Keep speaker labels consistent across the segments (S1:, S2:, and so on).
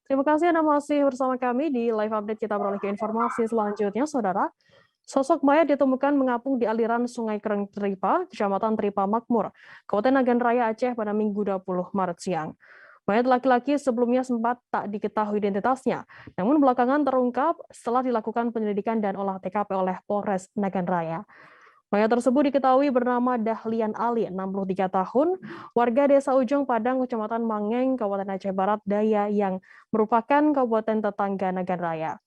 S1: Terima kasih Anda masih bersama kami di live update. Kita beralih ke informasi selanjutnya, Saudara. Sosok mayat ditemukan mengapung di aliran Sungai Kereng Tripa, Kecamatan Tripa Makmur, Kabupaten Nagan Raya, Aceh pada Minggu 20 Maret siang. Mayat laki-laki sebelumnya sempat tak diketahui identitasnya, namun belakangan terungkap setelah dilakukan penyelidikan dan olah TKP oleh Polres Nagan Raya. Mayat tersebut diketahui bernama Dahlian Ali, 63 tahun, warga Desa Ujung Padang, Kecamatan Mangeng, Kabupaten Aceh Barat Daya yang merupakan kabupaten tetangga Nagan Raya.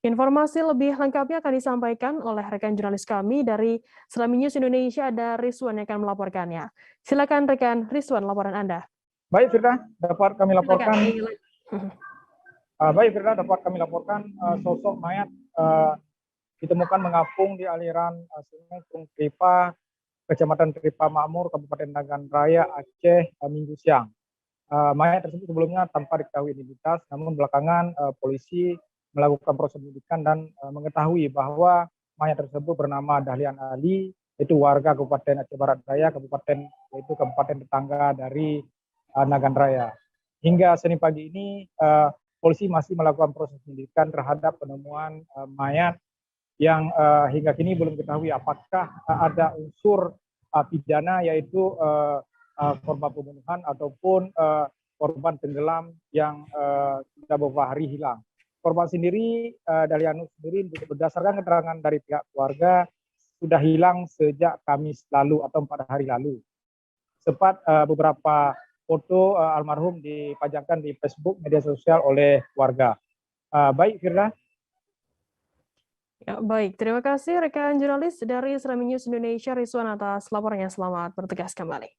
S1: Informasi lebih lengkapnya akan disampaikan oleh rekan jurnalis kami dari Selami News Indonesia, ada Rizwan yang akan melaporkannya. Silakan rekan Rizwan, laporan Anda.
S2: Baik Firda, dapat kami laporkan. Sosok mayat ditemukan mengapung di aliran Sungai Kereng Tripa, Kecamatan Tripa Makmur, Kabupaten Nagan Raya, Aceh, Minggu siang. Mayat tersebut sebelumnya tanpa diketahui identitas, namun belakangan polisi melakukan proses penyidikan dan mengetahui bahwa mayat tersebut bernama Dahlian Ali, yaitu warga Kabupaten Aceh Barat Daya, kabupaten tetangga dari Nagan Raya. Hingga Senin pagi ini, polisi masih melakukan proses penyidikan terhadap penemuan mayat yang hingga kini belum diketahui apakah ada unsur pidana, yaitu korban pembunuhan ataupun korban tenggelam yang sudah beberapa hari hilang. Korban sendiri, Dahlian sendiri, berdasarkan keterangan dari pihak keluarga, sudah hilang sejak Kamis lalu atau 4 hari lalu. Sempat beberapa foto almarhum dipajangkan di Facebook, media sosial oleh warga. Baik, Firda.
S1: Ya, baik, terima kasih rekan jurnalis dari Selami News Indonesia, Rizwan, atas laporannya. Selamat bertugas kembali.